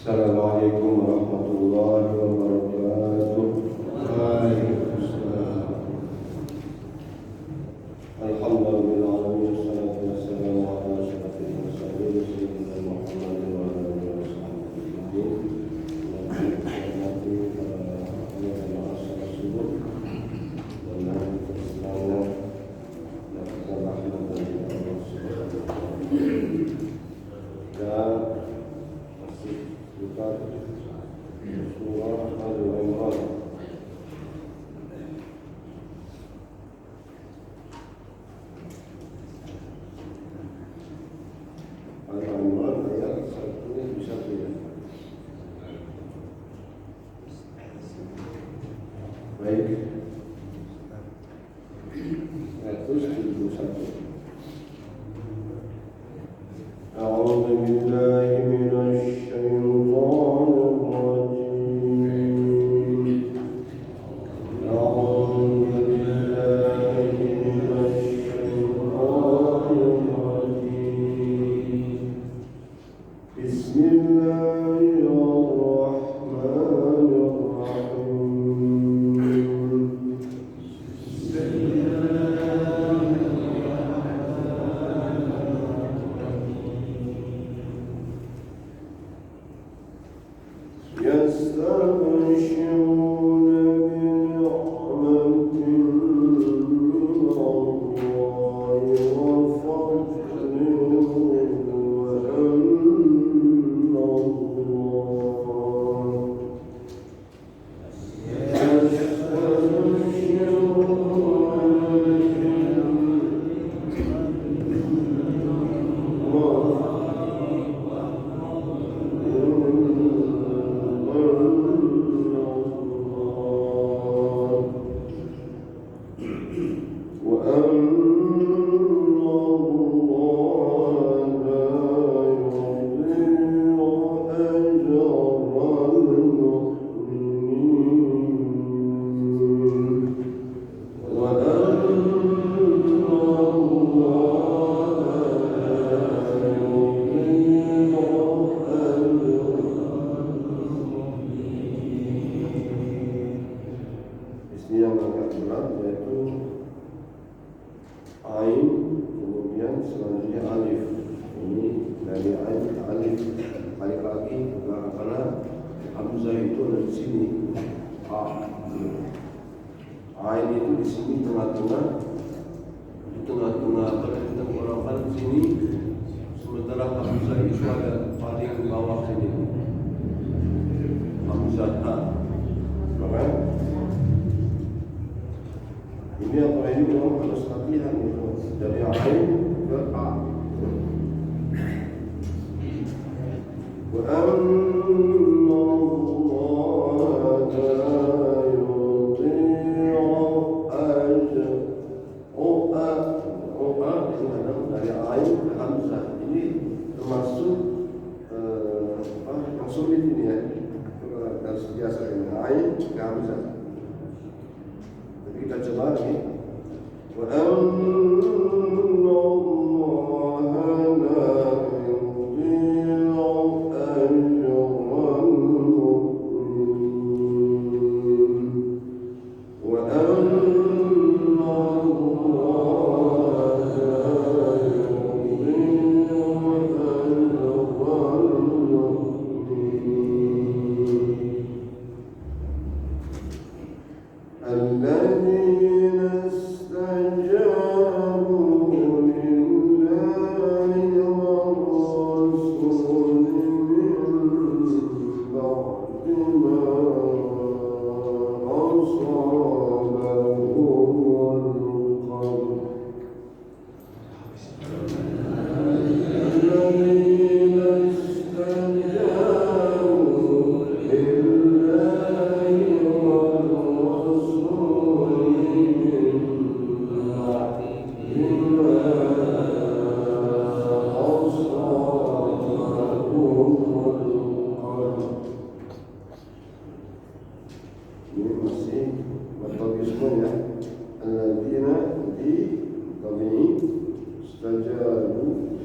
Assalamualaikum warahmatullahi wabarakatuh. Waalaikumsalam. Alhamdulillah wassalatu wassalamu ala asyrafil mursalin sayyidina Muhammadin wa ala alihi washabbihi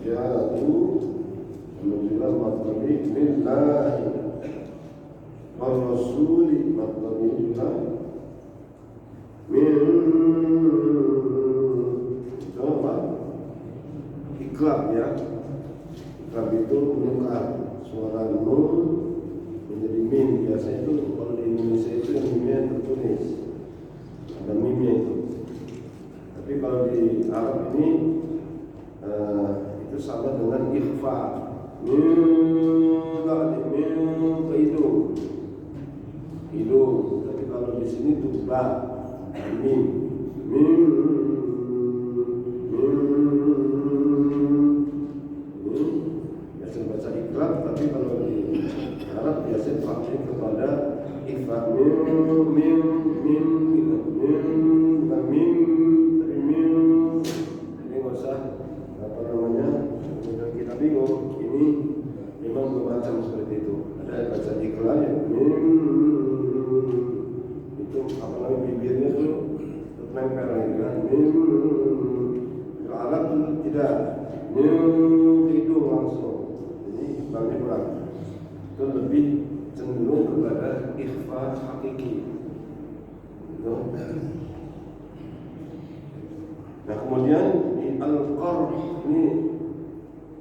Jabu menunjukkan matlabi lillahi rasuli matlabnya min coba ikrab ya. Ikrab itu menukar suara nun menjadi mim. Biasanya itu kalau di Indonesia itu yang mimnya tertulis, ada mimnya itu. Tapi kalau di Arab ini itu sama dengan ikhfa. Mim ke hidung. Tapi kalau di sini tuh ba, mim. Biasa baca ikrab, tapi kalau di Arab biasa pakai kepada ikhfa. Mim gitu. Tapi ini nggak usah kita bingung. Ini memang bermacam seperti itu. Ada yang baca ikhlas ya, itu bibirnya tuh nempel lagi kan. Kalau Arab itu tidak, hidung langsung. Jadi ikhlasnya berat. Itu lebih cenderung kepada ikhfa hakiki. Nah kemudian di al-qarh ini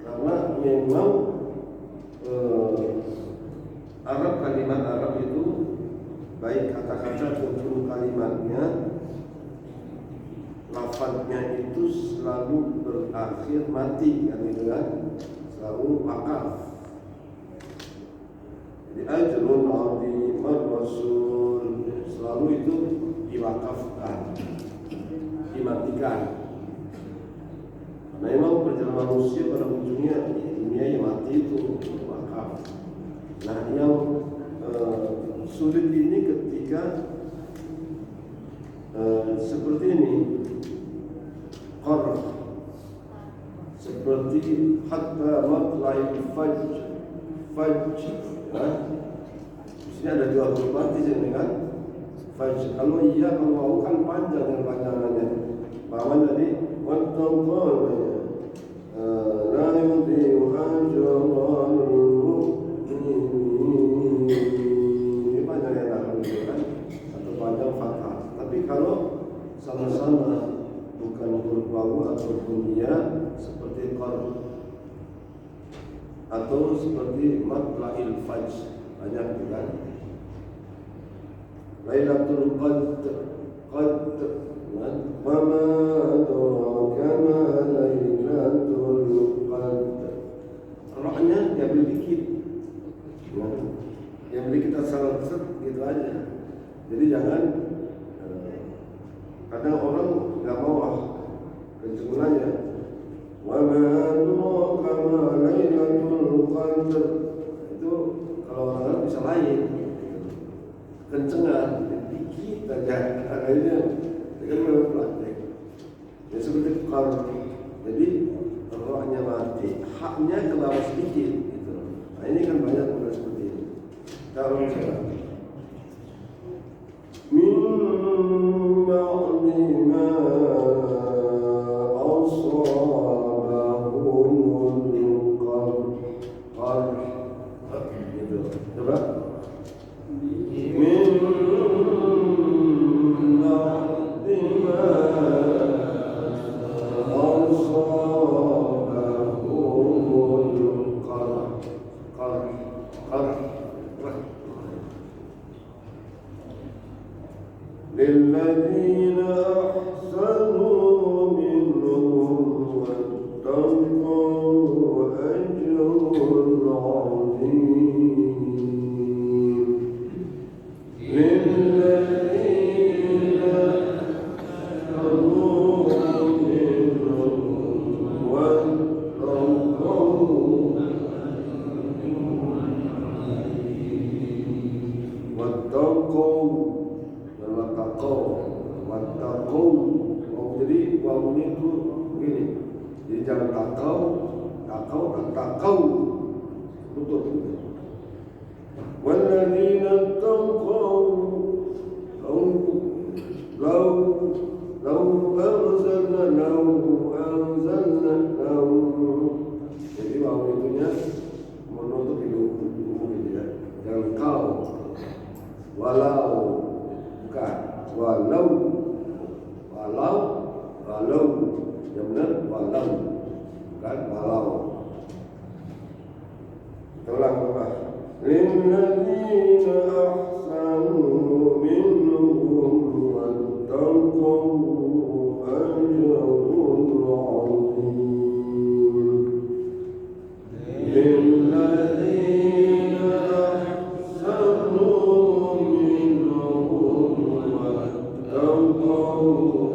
karena memang kalimat Arab itu baik kata-kata maupun kalimatnya, lafadznya itu selalu berakhir mati kan gitu kan, selalu wakaf. Jadi ajrun azim ar-rasul selalu itu diwakafkan, dimatikan. Nah memang perjalanan manusia pada ujungnya dunia yang mati itu wakaf. Nah yang sulit ini ketika seperti ini, qarh, seperti hatta matla'il fajr. Di sini ada dua huruf mati sini kan. Fajr. Kalau iya, kalau mau kan panjang dan panjangannya. Bahwa jadi wattaqu la yudhi'u ajral mu'minin. Ini panjangnya kan, atau panjang fathah. Tapi kalau sama-sama bukan huruf wawu ataupun iya, seperti qarh atau seperti matla'il fajr, banyak kan. Lailatul Qadr, wa ma adraka ma Lailatul Qadr. Rohnya diambil dikit, diambil kita salah gitu aja. Jadi jangan kadang orang nggak mau kenceng aja. Wa ma adraka ma Lailatul Qadr. Itu kalau orang bisa lain. Kencengan dikit aja akhirnya dengan melempar ya seperti qarh. Jadi rohnya mati, haknya ke bawah sedikit gitu. Nah ini kan banyak orang seperti ini. Kalau misalnya min ba'di ma asabahumul qarh gitu. Coba للذين أحسنوا منهم واتقوا أجر عظيم للذين أحسنوا منهم wattaqu. Jadi wawunya itu begini. Jadi jangan takau, betul. Walladzina taqaw law anzalna. Jadi wawu itunya menutup hidung gitu ya. Jangan kau. walam, bukan walau. Ulang apa? Lilladzina ahsanu minhum wattaqu ajrun 'azim. Lilladzina ahsanu minhum wattaqu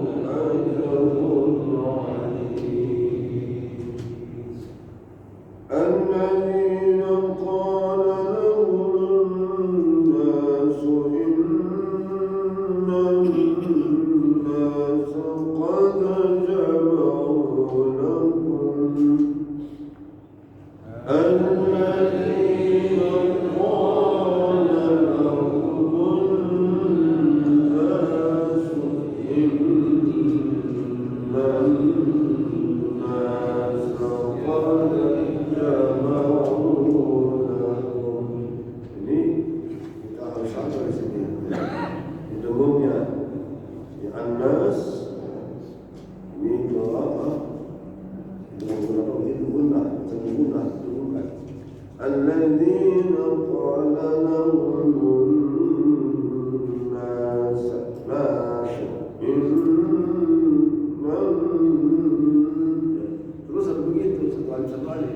ajrun 'azim. الذين قال لهم الناس إن الناس قد جمعوا لكم الذين قال لهم الناس إن الناس قد ini kita harus sadar di sini. Di umumnya, di Anas ini doa apa? Itu berapa? Itu guna, bukan. Alladzina qala lahum nas terus begitu satu kali.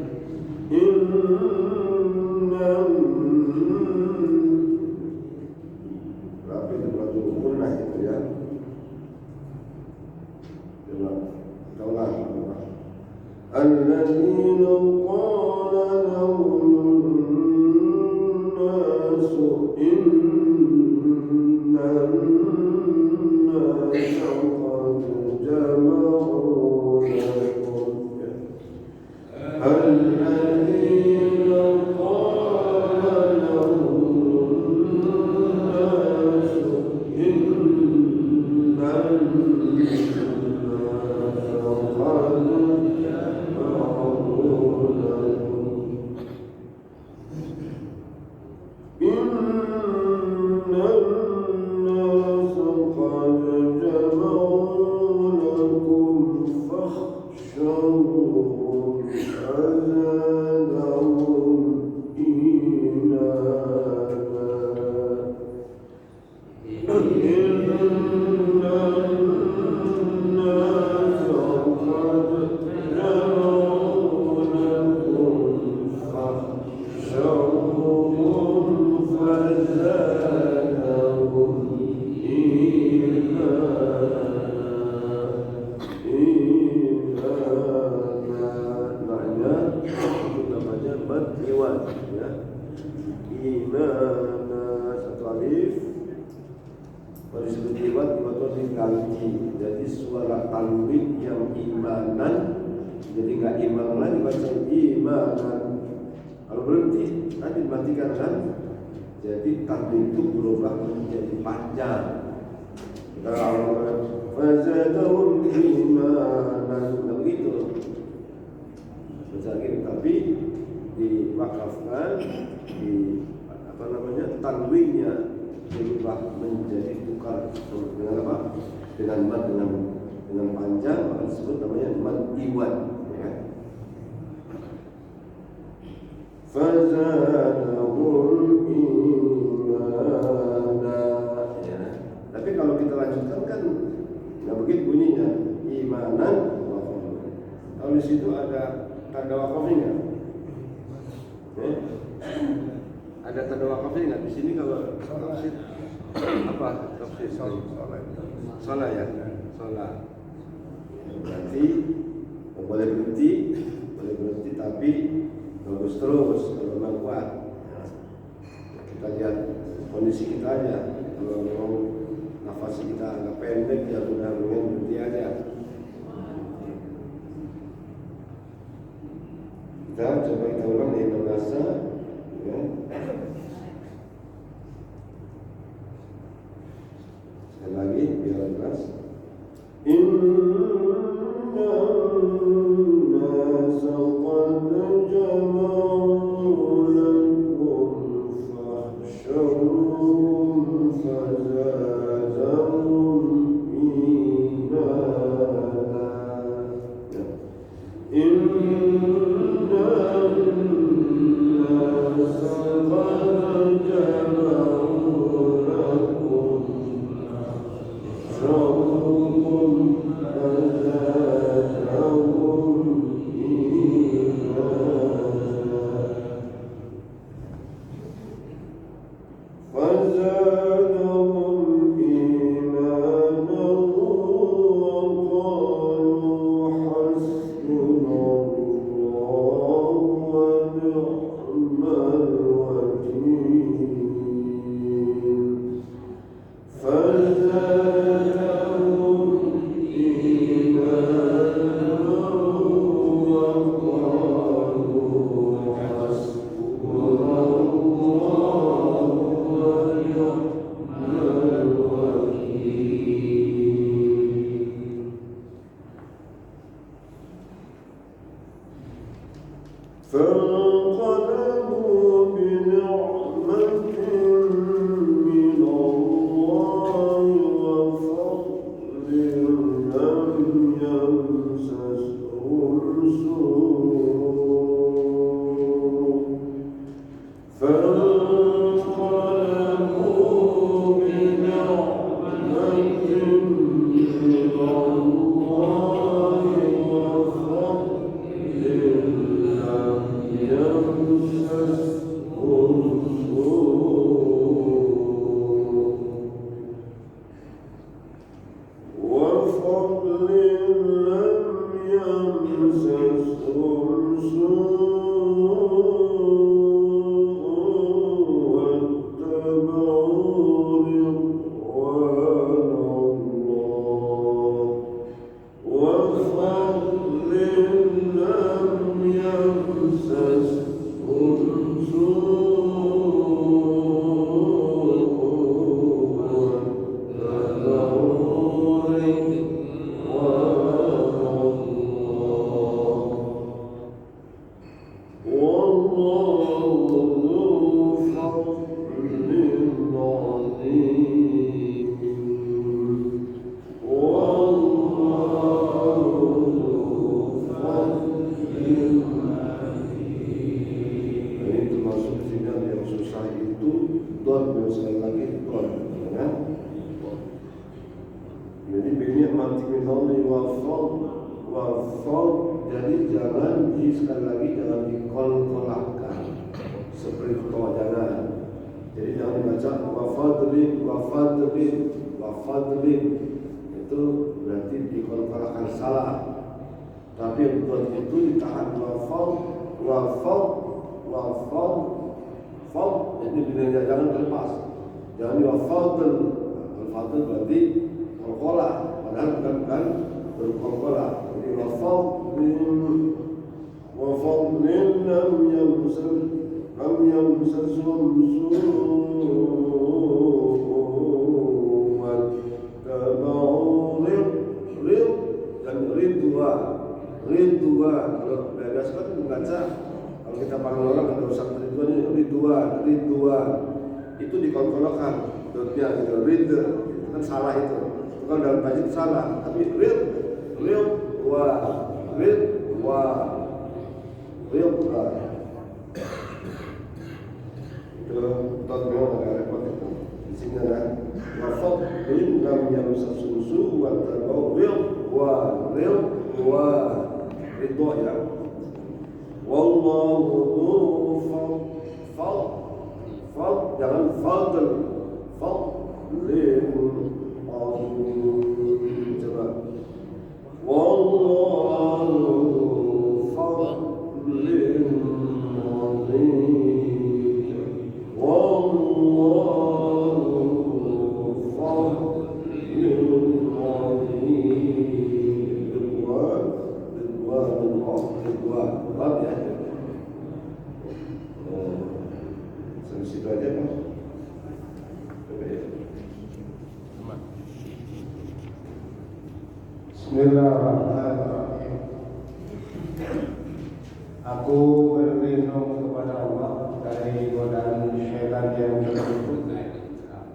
Berapa itu baju punah itu ya? Coba kita ulang. Alladzina qala lahum nasu innan nasa qad jama'u lakum. الذين قال لهم الناس إن الناس قد جمعوا لكم إن الناس قد جمعوا لكم فاخشوهم jadi suara tanwin yang imanan, jadi nggak iman lagi baca imanan. Kalau berhenti nanti dimatikan kan, jadi tanwin itu berubah menjadi panjang. Kalau fazadahum imanan, begitu baca gitu, tapi diwakafkan di tanwinnya berubah menjadi tukar dengan apa? Dengan mad dengan panjang, maka disebut namanya mad iwad, ya. Fazadahum imana, ya. Tapi kalau kita lanjutkan kan nggak begitu bunyinya, imanan. Kalau di situ ada tanda wakafnya, ada tanda wakafnya nggak? Di sini kalau tafsir apa? Tafsir salah ya, salah. Berarti boleh berhenti, tapi bagus terus kalau memang kuat. Kita lihat kondisi kita aja. Kalau mau nafas kita agak pendek, ya sudah berhenti aja. Kita coba kita ulang di bahasa, ya. Sekali lagi biar jelas. Inna an-nasa qad jama'u lakum fakhshawhum fazadahum imana. Jadi jangan sekali lagi jangan dikol-kolakkan seperti toh jangan. Jadi jangan dibaca wafadlin itu berarti dikol-kolakkan salah. Tapi yang betul itu ditahan wafad jadi jangan terlepas. Jangan wafadl berarti kol-kolak padahal bukan berkol-kolak. Jadi wafadlin lam yamsasum su'un wattaba'u dan ridwan. Kalau biasa kan membaca, kalau kita panggil orang ada usah ridwan ini ridwan itu dikontrolkan dotnya gitu itu kan salah itu kan dalam baca itu salah, tapi ridwan itu tatbih agak repot itu. Di sini ada wafadlin lam yamsasum su'un wattaba'u ridwan ya. Wallahu dzul fadl jangan fadl coba wallahu fadlin azim wallahu fadlin azim ridwan ya. Sampai situ aja Pak. Bismillahirrahmanirrahim. Aku berlindung kepada Allah dari godaan syaitan yang tersebut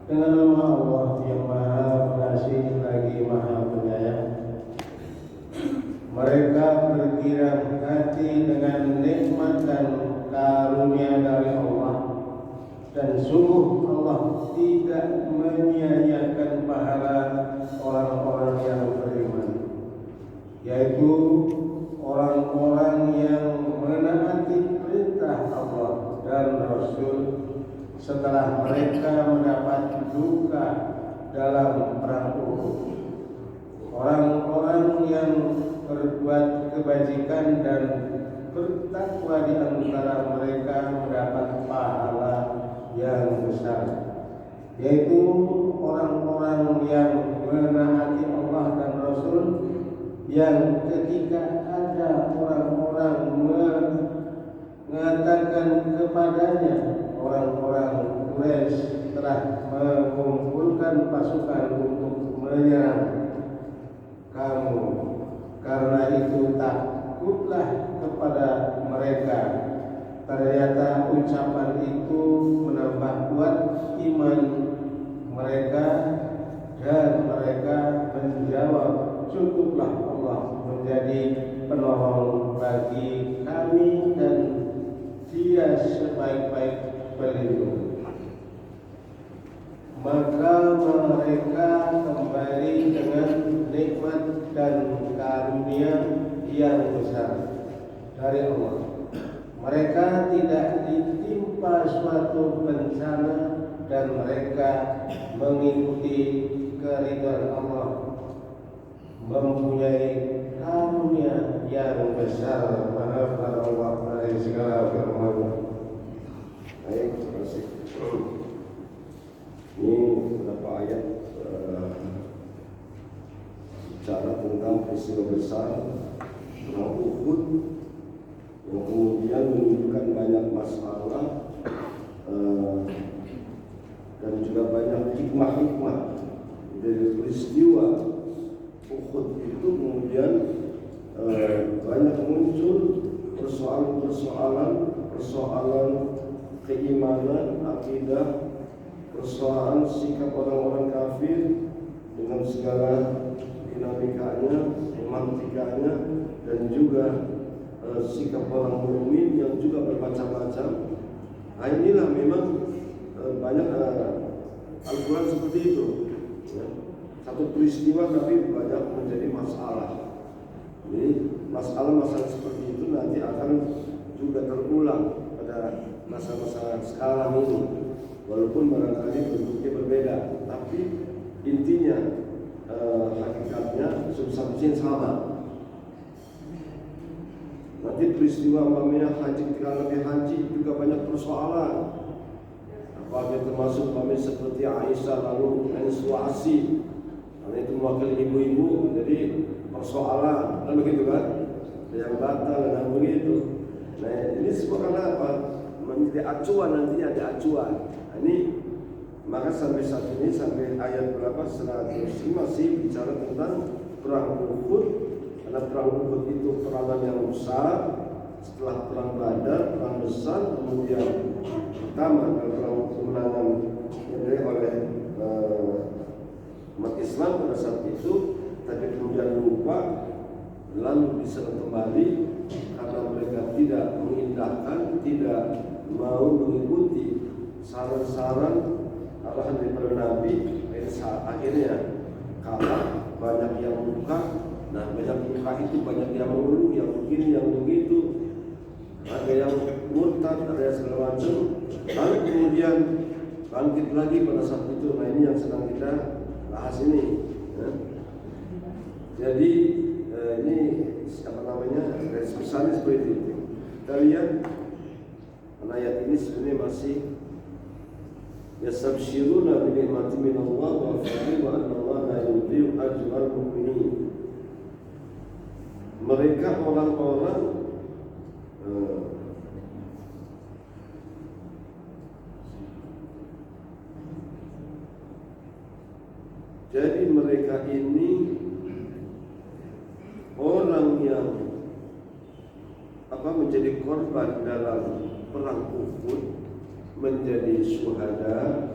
dengan nama Allah yang Maha Pengasih lagi Maha Penyayang. Mereka berkira sungguh Allah tidak menyia-nyiakan pahala orang-orang yang beriman, yaitu orang-orang yang menaati perintah Allah dan Rasul setelah mereka mendapat duka dalam perang Uhud. Orang-orang yang berbuat kebajikan dan bertakwa di antara mereka mendapat pahala yang besar, yaitu orang-orang yang menaati Allah dan Rasul, yang ketika ada orang-orang mengatakan kepadanya, orang-orang Quraisy telah mengumpulkan pasukan untuk menyerang kamu, karena itu takutlah kepada mereka. Ternyata ucapan itu menambah kuat iman mereka, dan mereka menjawab, cukuplah Allah menjadi penolong bagi kami dan Dia sebaik-baik pelindung. Maka mereka kembali dengan nikmat dan karunia yang besar dari Allah. Mereka tidak ditimpa suatu bencana, dan mereka mengikuti keridhaan Allah, mempunyai karunia yang besar. Maafkan Allah dari segala firman-Nya. Baik, terima kasih. Ini beberapa ayat bicara tentang peristiwa besar perang Uhud yang kemudian menimbulkan banyak masalah dan juga banyak hikmah-hikmah dari peristiwa Uhud itu. Kemudian banyak muncul persoalan keimanan, akidah, persoalan sikap orang-orang kafir dengan segala dinamikanya, semantikanya, dan juga sikap orang mukmin yang juga bermacam-macam. Nah, inilah memang banyak Al-Quran seperti itu, ya. Satu peristiwa tapi banyak menjadi masalah. Jadi masalah-masalah seperti itu nanti akan juga terulang pada masa-masa sekarang ini, walaupun barangkali bentuknya berbeda, tapi intinya hakikatnya substansinya sama. Nanti peristiwa umpamanya haji, ketika Nabi haji juga banyak persoalan. Apalagi termasuk umpamanya seperti Aisyah lalu menstruasi, karena itu mewakili ibu-ibu, jadi persoalan, kan begitu kan? Yang batal dan begitu. Nah, ini semua karena apa? Menjadi acuan, nantinya ada acuan. Nah, ini maka sampai saat ini, sampai ayat berapa? 100 masih bicara tentang perang Uhud. Karena perang Uhud itu perangan yang besar. Setelah perang Badar, perang besar, kemudian pertama perang kemenangan yang oleh umat Islam pada saat itu, tapi kemudian lupa, lalu diserang kembali karena mereka tidak mengindahkan, tidak mau mengikuti saran-saran arahan daripada Nabi. Akhirnya kalah, banyak yang luka. Nah, banyak luka itu banyak yang mengeluh, yang begini, yang begitu, ada yang murtad, ada yang segala macam. Lalu kemudian bangkit lagi pada saat itu. Nah, ini yang sedang kita bahas ini, ya. Jadi ini apa namanya, besarnya seperti itu. Kita lihat ayat ini sebenarnya masih yastabshiruna bi ni'matin min Allah wa fadlin wa anna Allah la yudhi'u ajral mu'minin. Mereka orang-orang jadi mereka ini orang yang menjadi korban dalam perang Uhud, menjadi syuhada.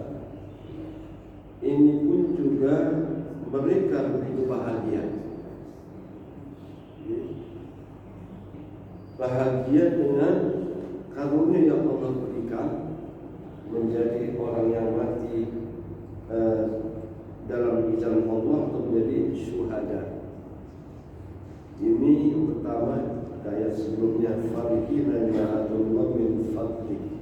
Ini pun juga mereka begitu bahagia. Bahagia dengan karunia yang Allah berikan, menjadi orang yang mati dalam jalan Allah atau menjadi syuhada. Ini yang pertama, ayat sebelumnya, farihina ma'atullah min fadli.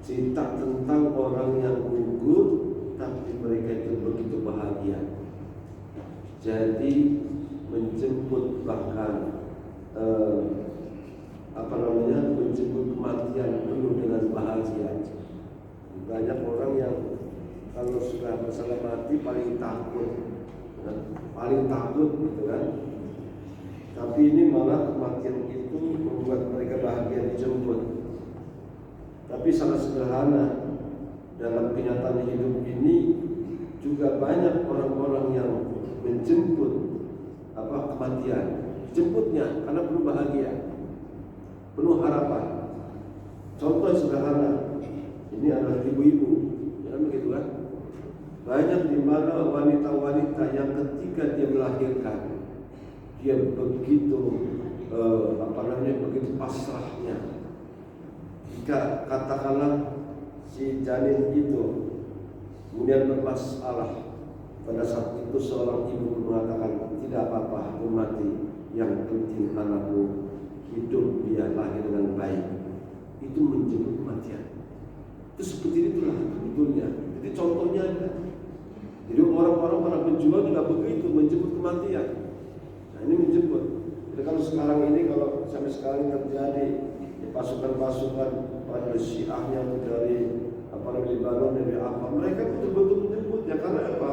Cerita tentang orang yang gugur tapi mereka itu begitu bahagia. Jadi menjemput bahkan menjemput kematian penuh dengan bahagia. Banyak orang yang kalau sudah masalah mati paling takut gitu kan. Tapi ini malah kematian itu membuat mereka bahagia dijemput. Tapi sangat sederhana, dalam kenyataan hidup ini juga banyak orang-orang yang menjemput kematian, jemputnya karena penuh bahagia, penuh harapan. Contoh sederhana, ini adalah ibu-ibu, jangan begitu kan? Banyak di mana wanita-wanita yang ketika dia melahirkan, dia begitu begitu pasrahnya. Jika katakanlah si janin itu kemudian bermasalah, pada saat itu seorang ibu mengatakan, tidak apa-apa, aku mati, yang penting anakku hidup, dia lahir dengan baik. Itu menjemput kematian. Itu seperti itulah sebetulnya. Jadi contohnya ada. Jadi orang-orang para penjual juga begitu menjemput kematian. Nah ini menjemput. Jadi kalau sekarang ini, kalau sampai sekarang terjadi pasukan-pasukan pada Syiah yang dari Lebanon, dari apa, mereka betul-betul menjemput ya. Karena apa?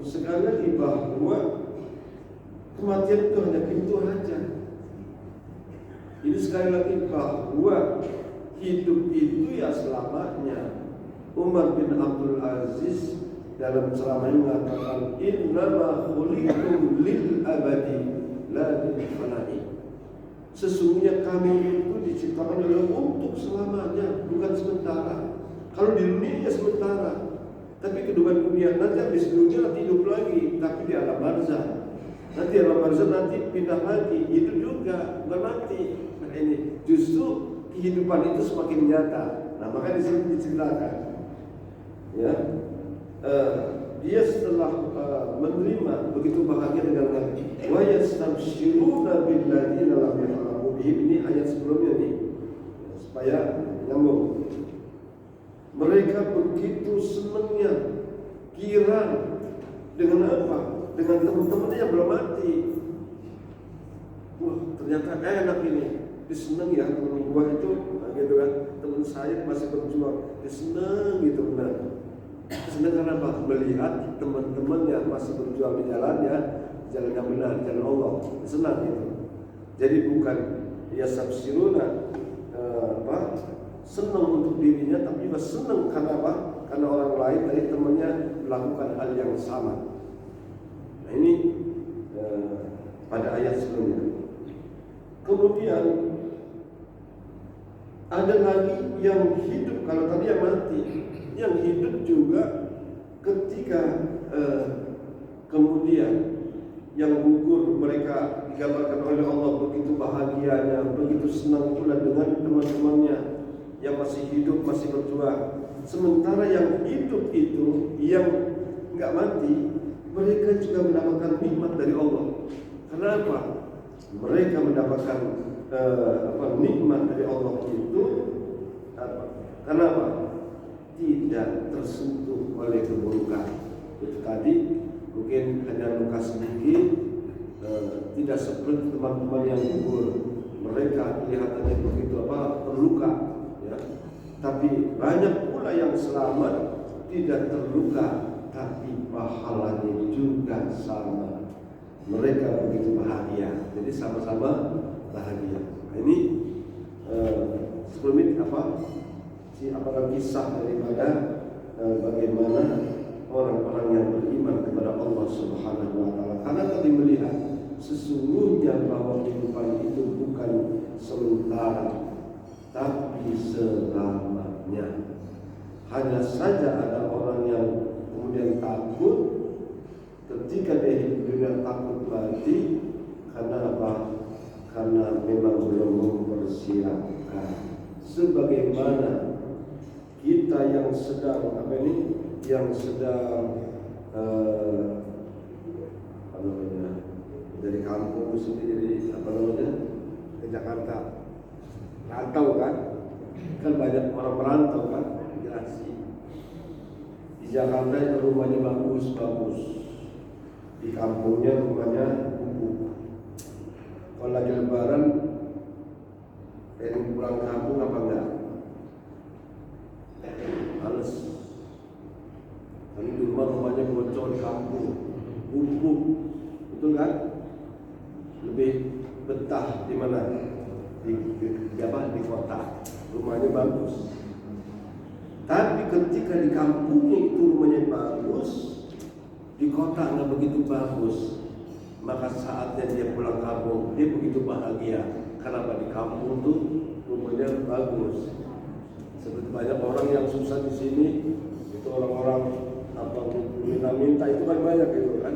Sekali lagi bahwa kematian itu hanya pintu saja. Jadi sekali lagi bahwa hidup itu ya selamanya. Umar bin Abdul Aziz dalam ceramahnya mengatakan, innama khuliqtum lil abadi la lil fana'i. Sesungguhnya kami itu diciptakan untuk selamanya, bukan sementara. Kalau di dunia ya sementara, tapi kehidupan dunia nanti habis dunia nanti hidup lagi, tapi di alam barzah. Nanti alam barzah nanti pindah lagi, itu juga bukan mati. Nah ini justru kehidupan itu semakin nyata. Nah maka di sini diceritakan, ya, dia setelah menerima begitu bahagia dengan Nabi. Wa yastabshiruna billadzina lam yahramu bihim. Ini ayat sebelumnya nih, supaya nyambung. Mereka begitu senangnya, girang dengan apa? Dengan teman-temannya yang belum mati. Wah, ternyata enak ini. Dia senang ya, teman gua itu, gitu kan. Teman saya masih berjuang, dia senang gitu benar. Senang karena apa? Melihat teman-teman yang masih berjuang di jalannya, jalan yang benar, jalan Allah. Senang gitu. Jadi bukan ya sabsiruna senang untuk dirinya, tapi juga senang karena apa? Karena orang lain dari temannya melakukan hal yang sama. Nah ini pada ayat sebelumnya. Kemudian ada lagi yang hidup, kalau tadi yang mati, yang hidup juga ketika kemudian yang gugur mereka digambarkan oleh Allah begitu bahagianya, begitu senang pula dengan teman-temannya yang masih hidup, masih berjuang. Sementara yang hidup itu, yang enggak mati, mereka juga mendapatkan nikmat dari Allah. Kenapa? Mereka mendapatkan nikmat dari Allah itu kenapa? Tidak tersentuh oleh keburukan. Itu tadi mungkin hanya luka sedikit, tidak seperti teman-teman yang gugur. Mereka kelihatannya begitu terluka, ya. Tapi banyak pula yang selamat, tidak terluka, tapi pahalanya juga sama. Mereka begitu bahagia, jadi sama-sama bahagia. Nah, ini sebelum ini kisah daripada bagaimana orang-orang yang beriman kepada Allah Subhanahu wa taala. Karena tadi melihat sesungguhnya bahwa kehidupan itu bukan sementara, tapi selamanya. Hanya saja ada orang yang kemudian takut ketika dia hidup dunia, takut mati. Karena apa? Karena memang belum mempersiapkan maka sebagaimana kita yang sedang dari kampung sendiri ke Jakarta rantau kan banyak orang merantau kan migrasi. Di Jakarta itu rumahnya bagus, di kampungnya rumahnya empuk. Kalau lagi lebaran pengen pulang kampung apa enggak? Males. Tapi di rumahnya bocor di kampung, empuk, betul kan? Lebih betah di mana? Di kota, rumahnya bagus. Tapi ketika di kampungnya itu rumahnya bagus, di kota nggak begitu bagus, maka saatnya dia pulang kampung, dia begitu bahagia. Kenapa? Di kampung tuh rumahnya bagus. Seperti banyak orang yang susah di sini, itu orang-orang minta itu kan banyak gitu kan.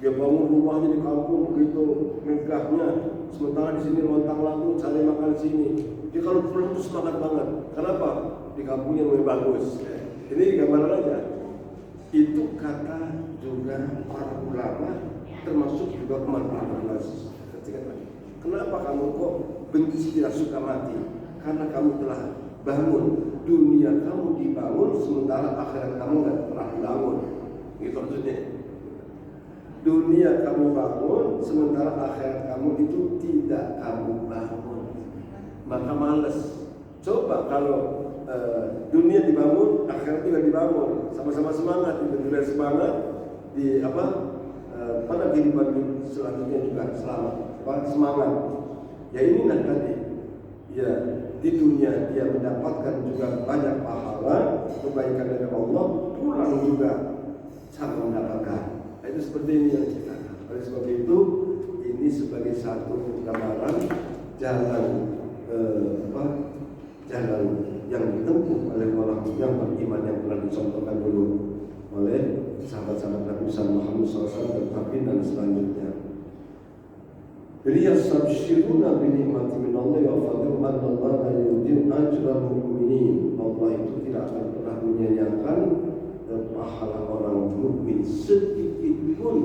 Dia bangun rumahnya di kampung begitu megahnya, sementara di sini lontang-lantung cari makan sini. Dia kalau pulang itu semangat banget. Kenapa? Di kampungnya lebih bagus. Ini gambaran aja. Itu kata juga para ulama, termasuk juga kemana-mana. Kenapa kamu kok benci tidak suka mati? Karena kamu telah bangun. Dunia kamu dibangun, sementara akhirat kamu nggak pernah dibangun. Gitu maksudnya. Dunia kamu bangun, sementara akhirat kamu itu tidak kamu bangun. Maka males. Coba kalau dunia dibangun, akhirat juga dibangun, sama-sama semangat, dunia semangat di pada kehidupan selanjutnya juga semangat. Ya ini tadi. Ya di dunia dia mendapatkan juga banyak pahala, kebaikan dari Allah, pulang juga sama mendapatkan. Itu seperti ini yang dikatakan. Oleh sebab itu, ini sebagai satu gambaran jalan jalan yang ditempuh oleh orang yang beriman yang pernah dicontohkan dulu oleh sahabat-sahabat Nabi Muhammad SAW dan selanjutnya. Jadi yastabshiruna bi ni'mati min Allah wa fadlu anna Allah la yudhi'u ajra al-mu'minin. Allah itu tidak akan pernah menyia-nyiakan pahala orang mukmin sedikit pun,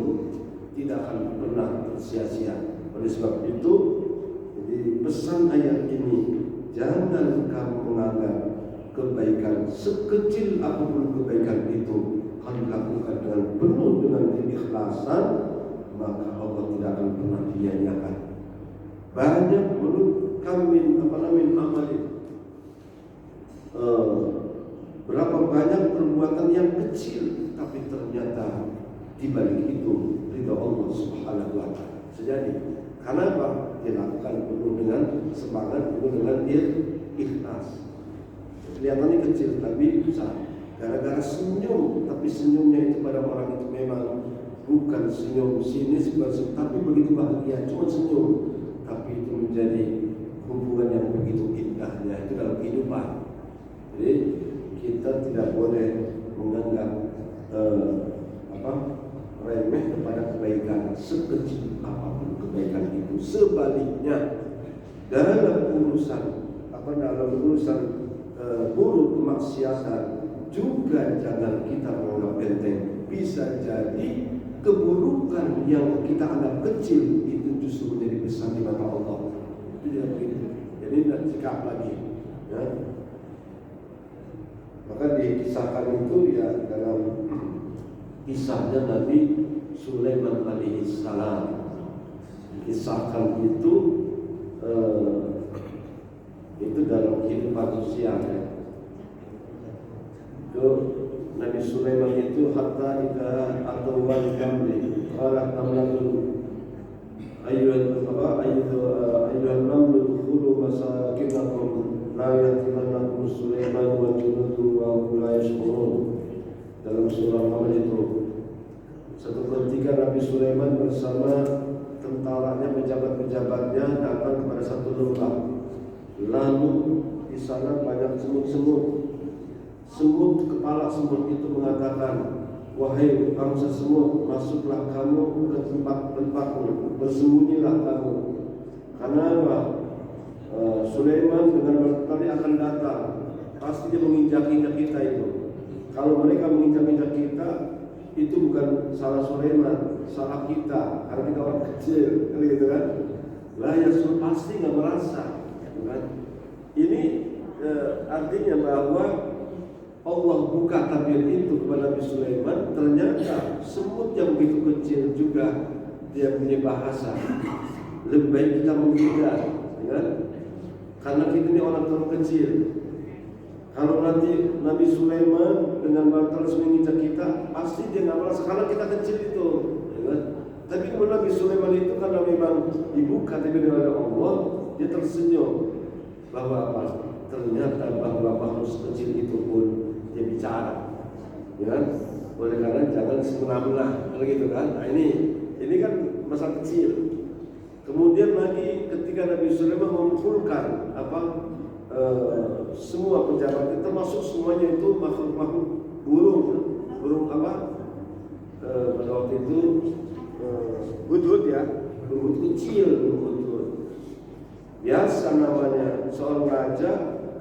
tidak akan pernah sia-sia. Oleh sebab itu, jadi pesan ayat ini, jangan kamu menganggap kebaikan sekecil apapun kebaikan itu kalau dilakukan dengan penuh dengan keikhlasan, maka Allah tidak akan pernah menyia-nyiakan. Banyak menurut kami amalin. Berapa banyak perbuatan yang kecil, tapi ternyata di balik itu ridha Allah Subhanahu wa taala. Jadi, kenapa dilakukan penuh dengan semangat, penuh dengan ikhlas. Kelihatannya kecil tapi besar. Gara-gara senyum, tapi senyumnya itu pada orang itu memang bukan senyum sinis, tapi begitu bahagia, cuma senyum, tapi itu menjadi hubungan yang begitu indahnya itu dalam kehidupan. Jadi kita tidak boleh menganggap remeh kepada kebaikan sekecil apapun kebaikan itu. Sebaliknya dalam urusan buruk kemaksiatan juga jangan kita menganggap enteng. Bisa jadi keburukan yang kita anggap kecil itu justru menjadi besar di mata Allah. Itu tidak begitu. Jadi tidak sikap lagi. Ya. Maka dikisahkan itu ya dalam kisahnya Nabi Sulaiman alaihissalam. Kisahkan itu dalam kehidupan sosial ya. Nabi Sulaiman itu hatta idza atawal kamli qala tamlatun ayyuhan namlu khulu masakinakum la yatimannakum Sulaiman wa junudu wa hum la yashkurun. Dalam surah Muhammad itu satu ketika Nabi Sulaiman bersama tentaranya, pejabat-pejabatnya datang kepada satu lembah. Lalu di sana banyak semut-semut. Kepala semut itu mengatakan, wahai bangsa semut, masuklah kamu ke tempat-tempatmu, bersembunyilah kamu. Karena apa? Sulaiman dengan bertani akan datang, pasti dia menginjak-injak kita itu. Kalau mereka menginjak-injak kita, itu bukan salah Sulaiman, salah kita, karena kita orang kecil, gitu kan? Lah ya pasti nggak merasa, kan? Ini artinya bahwa Allah buka tabir itu kepada Nabi Sulaiman. Ternyata semut yang begitu kecil juga dia punya bahasa. Lebih baik kita menghindar, kan? Karena kita ini orang terlalu kecil. Kalau nanti Nabi Sulaiman dengan batas menginjak kita, pasti dia nggak merasa karena kita kecil itu, kan? Tapi kemudian Nabi Sulaiman itu karena memang dibuka tabir oleh Allah, dia tersenyum bahwa apa? Ternyata bahwa makhluk kecil itu pun dia bicara, ya kan? Oleh karena jangan semena-mena, gitu kan? Nah, ini kan masalah kecil. Kemudian lagi ketika Nabi Sulaiman mengumpulkan semua pejabat, termasuk semuanya itu makhluk-makhluk burung apa? Pada waktu itu hudhud ya, burung kecil, burung hudhud. Biasa namanya seorang raja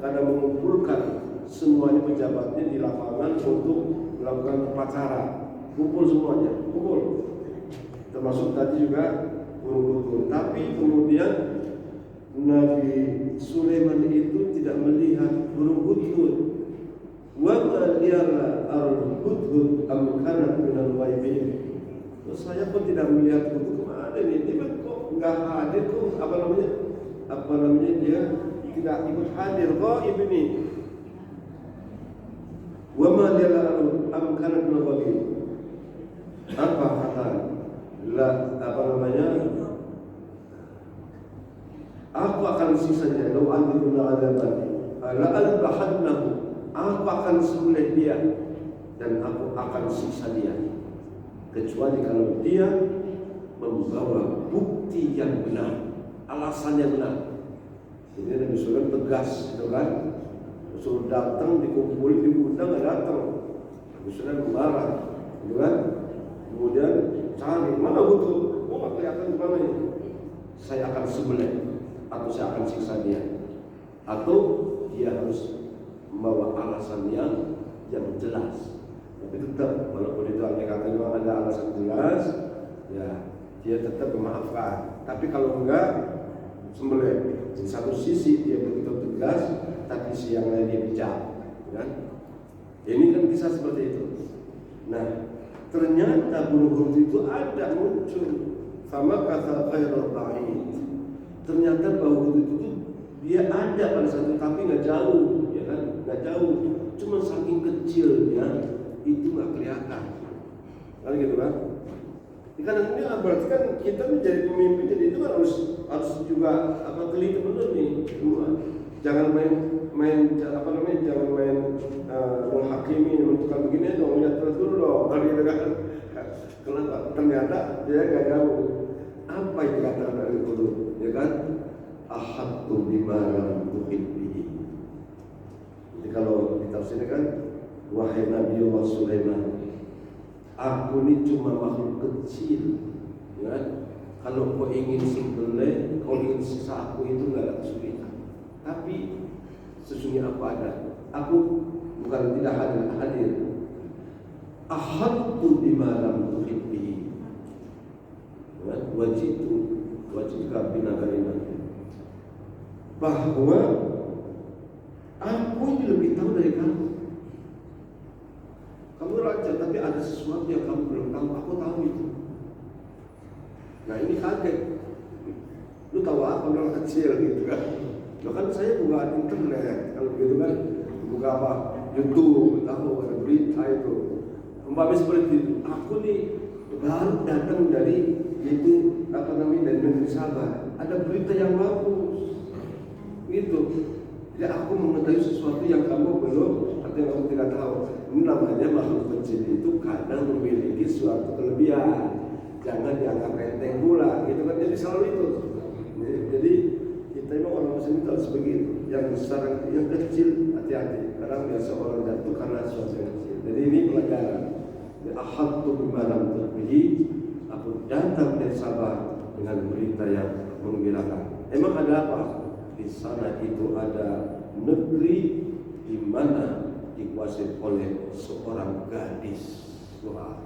kadang mengumpulkan semuanya pejabatnya di lapangan untuk melakukan upacara, kumpul semuanya, kumpul. Termasuk tadi juga burung hudhud. Tapi kemudian Nabi Sulaiman itu tidak melihat burung hudhud. Wa ma yara al-hudhud am kana min al-ghaibin. Saya pun tidak melihat hudhud kemana ini. Dia kok nggak hadir, kok apa namanya dia tidak ikut hadir ghaib ini. Wa ma yara am kana min al-ghaibin. Apa kata aku akan sisanya law anzilna adaban la albahannahu, aku akan sembelih dia dan aku akan siksa dia, kecuali kalau dia membawa bukti yang benar, alasan yang benar. Jadi Nabi Sulaiman tegas, itu kan, suruh datang, dikumpul, diundang, nggak datang. Nabi Sulaiman marah, itu kan. Kemudian cari mana butuh, nggak kelihatan kemana ini. Saya akan sembelih atau saya akan siksa dia, atau dia harus membawa alasan yang jelas. Tapi tetap walaupun itu andai kata memang ada alasan jelas, ya dia tetap memaafkan. Tapi kalau enggak, sembelih. Di satu sisi dia begitu tegas, tapi si yang lain dia bijak, kan? Ini kan kisah seperti itu. Nah, ternyata burung hudhud itu ada muncul sama kata khairul ba'id. Ternyata bahwa hudhud itu dia ada pada saat itu, tapi nggak jauh, ya kan? Nggak jauh, cuma saking kecilnya itu nggak kelihatan, kan gitu kan? Karena ini berarti kan kita menjadi pemimpin, jadi itu kan harus juga teliti benar nih, jangan main jangan main menghakimi, menentukan begini dong, lihat terus dulu dong, kan gitu kan? Kenapa? Ternyata dia nggak jauh. Apa yang dikatakan dari hudhud? Ya kan, ahadtu bima lam tuhit bihi. Jadi kalau ditafsirkan kan, wahai Nabi Allah Sulaiman, aku ini cuma makhluk kecil, ya. Kalau kau ingin sembelih, kau ingin sisa aku itu nggak ada kesulitan. Tapi sesungguhnya aku ada. Aku bukan tidak hadir. Ahadtu bima lam tuhit bihi. Wajib kabina kalimat, bahwa aku ini lebih tahu dari kamu. Kamu raja, tapi ada sesuatu yang kamu belum tahu. Aku tahu itu. Nah ini kaget. Lu tahu apa? Orang kecil gitu kan. Bahkan saya buka internet, kalau gitu kan, buka apa? YouTube, tahu ada berita itu. Umpamanya seperti itu. Aku nih baru datang dari dari negeri Sabah, ada berita yang bagus, gitu. Jadi aku mengetahui sesuatu yang kamu belum, atau yang kamu tidak tahu. Ini namanya makhluk kecil itu kadang memiliki suatu kelebihan. Jangan dianggap enteng pula, gitu kan? Jadi selalu itu. Jadi kita memang orang Muslim itu harus begitu. Yang besar, yang kecil hati-hati. Kadang biasa orang jatuh karena sesuatu yang kecil. Jadi ini pelajaran. Ahadtu bima lam tuhit bihi, aku datang dari Sabah dengan berita yang menggembirakan. Emang ada apa? di sana itu ada negeri di mana dikuasai oleh seorang gadis. Wah.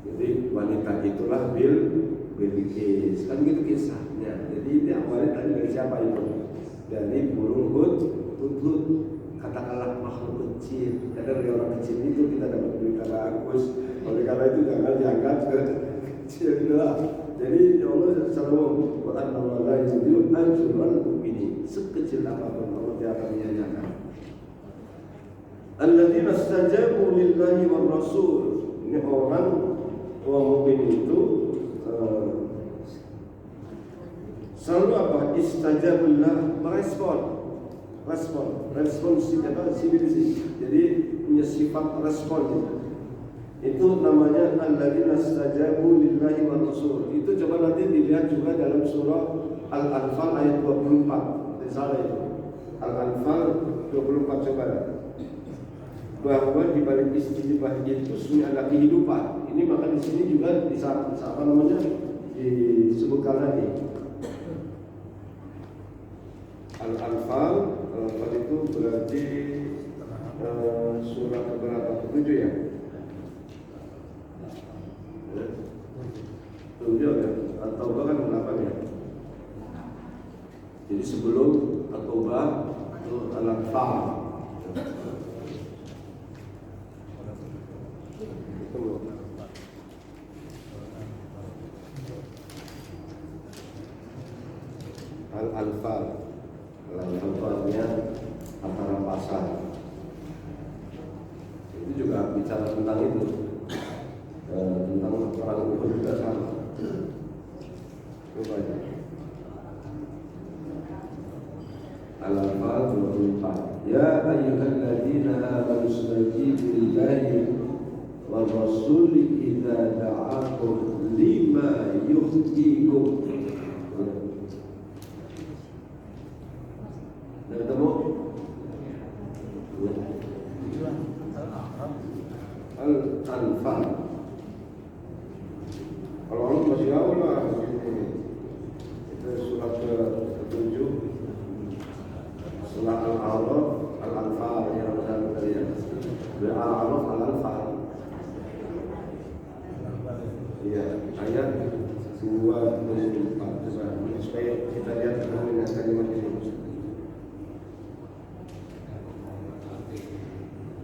Jadi wanita itulah Bilqis. Kan gitu kisahnya. Jadi ini awalnya tadi dari siapa itu? Dari burung hudhud. Katakanlah makhluk kecil. Karena dari orang kecil itu kita dapat berita bagus. Oleh karena itu jangan diangkat ke kecil itulah. Jadi ya Allah selalu Quran Allah itu ajrul ini sekecil apapun Allah tidak akan menyanyikan. Alladzina istajabu lillahi war rasul. Ini orang mukmin itu selalu apa? Istajabullah, responsif apa? Jadi punya sifat respon. Itu namanya alladzina istajabu lillahi war rasul. Itu coba nanti dilihat juga dalam surah Al-Anfal ayat 24. Salah itu. Al-Anfal 24 coba. Bahwa di balik istijabah itu sebenarnya ada kehidupan. Ini maka di sini juga disebutkan lagi. Al-Anfal itu berarti surah keberapa? 7 ya? 7 ya? At-Taubah kan 8 ya? Jadi sebelum At-Taubah itu Al-Anfal. Al-Anfal. Al-Anfalnya antara pasar. Itu juga bicara tentang itu. Tentang perang Uhud juga sama. Coba aja. Al-Anfal 24. Ya ayyuhalladzina amanu istajibu lillahi war rasul idza da'akum lima yuhyikum. Dah ketemu? Al-Anfal. Kalau orang masih awal lah begini. Itu surat ke-7 setelah Al-A'raf, Al-Anfal yang ada tadi ya. Al-A'raf, Al-Anfal. Iya, ayat 24. Supaya kita lihat dengan kalimat ini.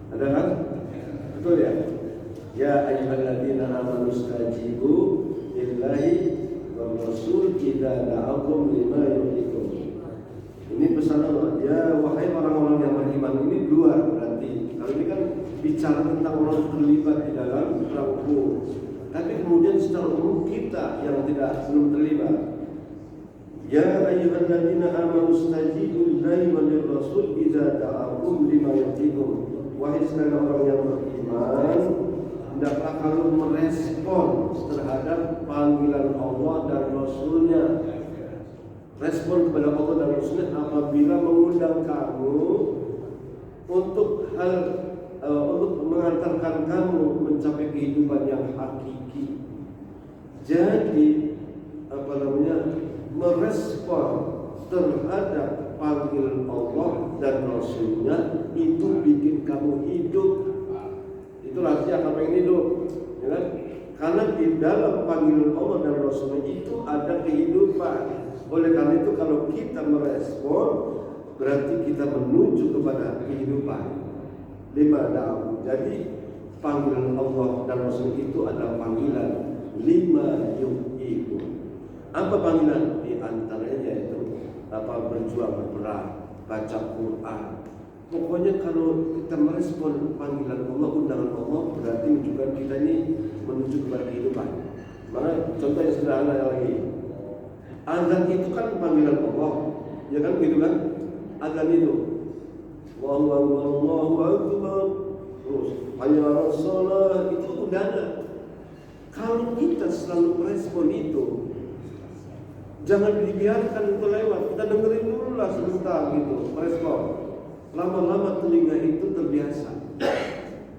Ada kan? Betul ya? Ya ayyuhalladzina amanu istajibu lillahi war rasul idza da'akum lima yuhyikum. Ini pesan Allah. Ya wahai orang-orang yang beriman, ini luar berarti. Kalau ini kan bicara tentang orang terlibat di dalam perang Uhud. Tapi kemudian secara umum kita yang belum terlibat. Ya ayyuhalladzina amanu istajibu lillahi war rasul idza da'akum lima yuhyikum. Wahai sekalian orang yang beriman, hendaklah kamu merespon terhadap panggilan Allah dan Rasulnya. Respon kepada Allah dan Rasulnya apabila mengundang kamu untuk mengantarkan kamu mencapai kehidupan yang hakiki. Jadi merespon terhadap panggil Allah dan Rasulnya itu bikin kamu hidup. Itu artinya kamu ingin hidup, ya kan? Karena di dalam panggilan Allah dan Rasulnya itu ada kehidupan. Oleh karena itu kalau kita merespon berarti kita menuju kepada kehidupan. Lima da'u. Jadi panggilan Allah dan Rasul itu adalah panggilan lima yu'iku. Apa panggilan? Di antaranya yaitu berjuang berperang, baca Quran. Pokoknya kalau kita merespon panggilan Allah, undangan Allah, berarti menunjukkan kita ini menuju kepada kehidupan. Maka contoh yang sederhana lagi, azan itu kan panggilan Allah, ya kan gitu kan? Azan itu, Allahu Akbar, terus hayya 'alas shalah, itu undangan. Kalau kita selalu merespon itu, jangan dibiarkan itu lewat. Kita dengerin dulu lah sebentar gitu, merespon. Lama-lama telinga itu terbiasa.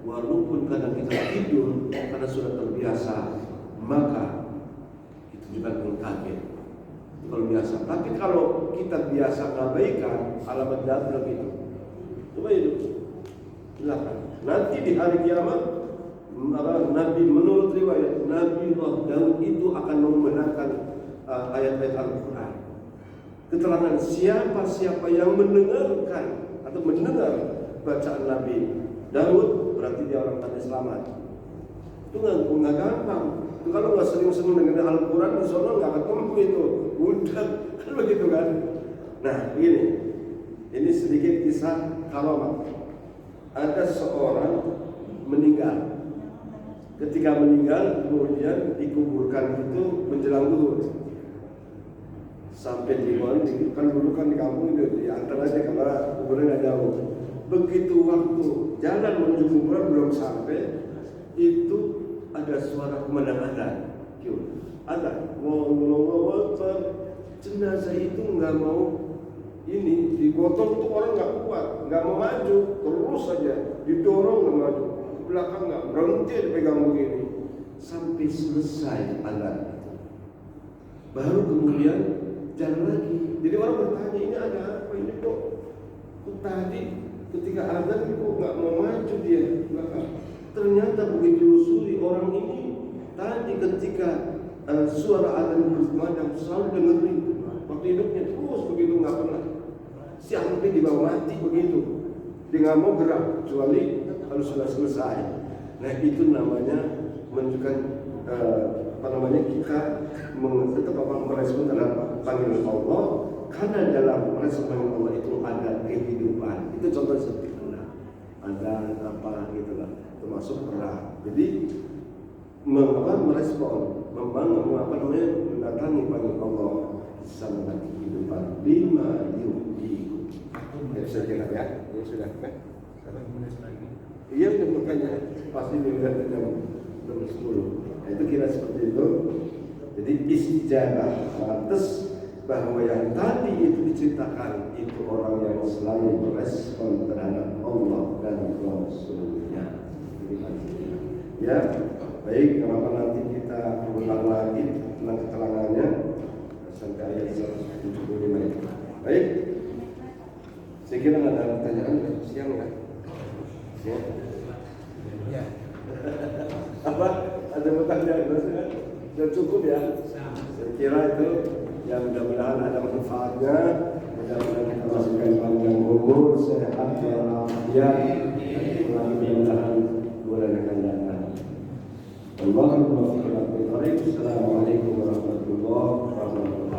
Walaupun kadang kita tidur karena sudah terbiasa, maka itu juga akan kaget. kalau biasa. Tapi kalau kita biasa ngabaikan, alamat dablek itu. Coba itu, silakan. Nanti di hari kiamat, Nabi menurut riwayat Nabi Daud itu akan membenarkan ayat-ayat Al-Quran. Keterangan siapa yang mendengarkan atau mendengar bacaan Nabi Daud berarti dia orang tanda selamat. Itu nggak gampang. Itu kalau nggak sering-sering dengan Al-Quran di sana nggak ketemu itu. Udah kan begitu kan. Nah ini sedikit kisah karamat. Ada seorang meninggal. Ketika meninggal kemudian dikuburkan itu menjelang zuhur. Sampai di mana? Kan dulu kan di kampung itu diantar aja karena kuburan nggak jauh. Begitu waktu jalan menuju kuburan belum sampai, itu ada suara kumandang adzan. Ada ngomong jenazah itu nggak mau ini digotong, itu orang nggak kuat, nggak mau maju, terus saja didorong nggak maju, ke belakang nggak berhenti dipegang begini sampai selesai adzan. Baru kemudian jalan lagi. Jadi orang bertanya, ini ada apa ini kok tadi ketika adzan kok nggak mau maju dia? Ternyata begitu lusuri orang ini tadi ketika suara adzan berkumandang selalu dengerin waktu hidupnya terus begitu nggak pernah sampai dibawa mati begitu. Dia nggak mau gerak kecuali kalau sudah selesai. Nah itu namanya menunjukkan kita tetap merespon terhadap panggilan Allah, karena dalam respon Allah itu ada kehidupan. Itu contoh seperti itu, ada apa gitu lah, termasuk perang. Jadi merespon, mendatangi panggilan Allah sama kehidupan. 5 yuhi. Ya bisa kira ya, ini sudah kan? Iya makanya pasti udah jam 10. Itu kira seperti itu. Jadi istijabah pantas bahwa yang tadi itu diceritakan itu orang yang selalu merespon terhadap Allah dan Rasulnya. Ya, baik. Kenapa nanti kita ulang lagi tentang keterangannya sampai ayat 175. Baik. Saya kira nggak ada pertanyaan siang ya. Ya. Apa? Ada pertanyaan sudah cukup ya. Saya kira itu yang mudah-mudahan ada manfaatnya. Mudah-mudahan kita masukkan panjang umur, sehat, walafiat, mudah-mudahan bulan yang akan datang. Assalamualaikum warahmatullahi wabarakatuh.